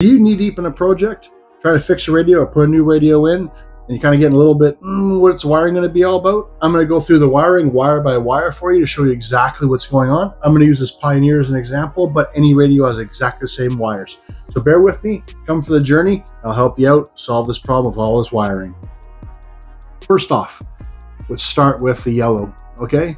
Are you knee deep in a project, trying to fix a radio or put a new radio in, and you're kind of getting a little bit, what's wiring going to be all about? I'm going to go through the wiring wire by wire for you to show you exactly what's going on. I'm going to use this Pioneer as an example, but any radio has exactly the same wires. So bear with me, come for the journey. I'll help you out, solve this problem of all this wiring. First off, let's start with the yellow, okay?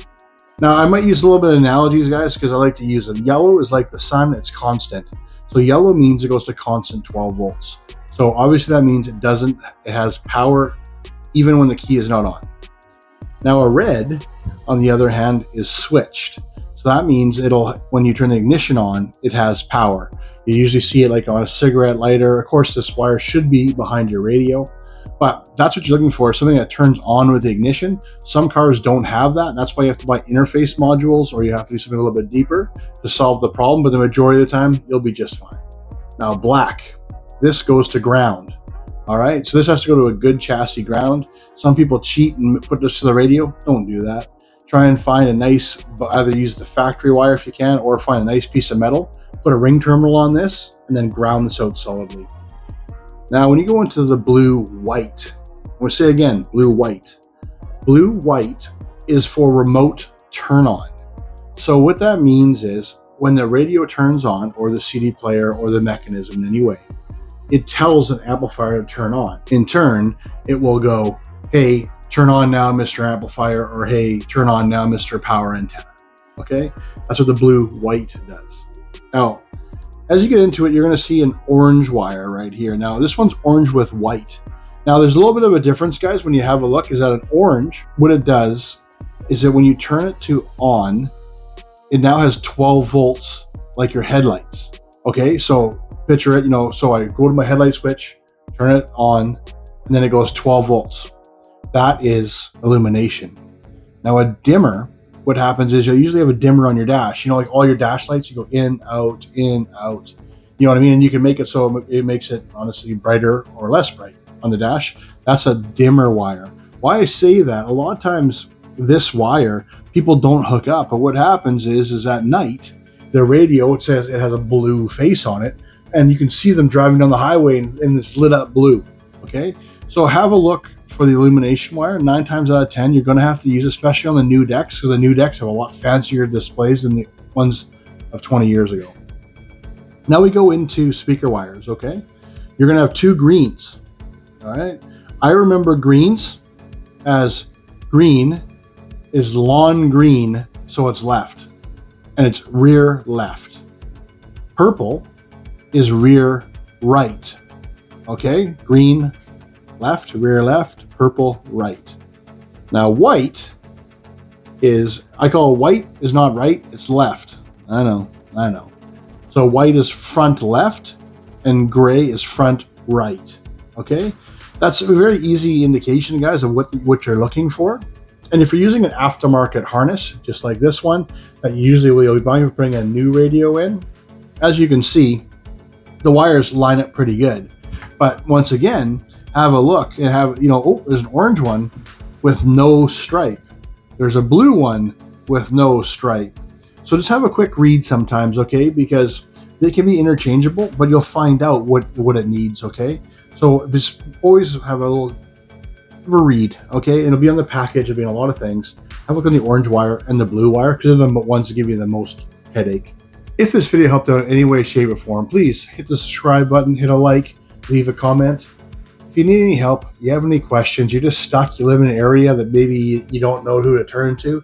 Now, I might use a little bit of analogies, guys, because I like to use them. Yellow is like the sun, it's constant. So yellow means it goes to constant 12 volts. So obviously that means it has power even when the key is not on. Now a red, on the other hand, is switched. So that means when you turn the ignition on, it has power. You usually see it like on a cigarette lighter. Of course, this wire should be behind your radio, but that's what you're looking for, something that turns on with the ignition. Some cars don't have that, and that's why you have to buy interface modules, or you have to do something a little bit deeper to solve the problem, but the majority of the time, you'll be just fine. Now, black, this goes to ground, all right? So this has to go to a good chassis ground. Some people cheat and put this to the radio. Don't do that. Try and find a nice, either use the factory wire if you can, or find a nice piece of metal, put a ring terminal on this, and then ground this out solidly. Now, when you go into the blue-white, I'm going to say again, blue-white. Blue-white is for remote turn-on. So what that means is when the radio turns on, or the CD player, or the mechanism in any way, it tells an amplifier to turn on. In turn, it will go, hey, turn on now, Mr. Amplifier, or hey, turn on now, Mr. Power Antenna. Okay? That's what the blue-white does. Now, as you get into it, you're going to see an orange wire right here. Now, this one's orange with white. Now, there's a little bit of a difference, guys, when you have a look, is that an orange, what it does is that when you turn it to on, it now has 12 volts, like your headlights. Okay, so picture it, so I go to my headlight switch, turn it on, and then it goes 12 volts. That is illumination. Now, a dimmer, what happens is you'll usually have a dimmer on your dash. Like all your dash lights, you go in, out, in, out. You know what I mean? And you can make it so it makes it honestly brighter or less bright on the dash. That's a dimmer wire. Why I say that, a lot of times this wire, people don't hook up. But what happens is at night, the radio, it says it has a blue face on it, and you can see them driving down the highway and it's lit up blue, okay? So have a look for the illumination wire. 9 times out of 10, you're going to have to use, especially on the new decks, because the new decks have a lot fancier displays than the ones of 20 years ago. Now we go into speaker wires, okay? You're going to have 2 greens, all right? I remember greens as green is lawn green, so it's left, and it's rear left. Purple is rear right, okay? Green left, rear left, purple right. Now white is, I call white is not right, it's left. I know. So white is front left and gray is front right, okay? That's a very easy indication, guys, of what you're looking for. And if you're using an aftermarket harness, just like this one, that usually we'll be buying to bring a new radio in, as you can see, the wires line up pretty good. But once again, have a look and have, there's an orange one with no stripe. There's a blue one with no stripe. So just have a quick read sometimes, okay? Because they can be interchangeable, but you'll find out what it needs, okay? So just always have a little read, okay? It'll be on the package, it'll be on a lot of things. Have a look on the orange wire and the blue wire, because they're the ones that give you the most headache. If this video helped out in any way, shape, or form, please hit the subscribe button, hit a like, leave a comment. If you need any help, you have any questions, you're just stuck, you live in an area that maybe you don't know who to turn to,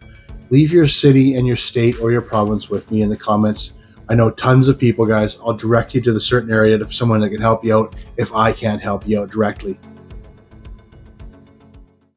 leave your city and your state or your province with me in the comments. I know tons of people, guys. I'll direct you to the certain area of someone that can help you out if I can't help you out directly.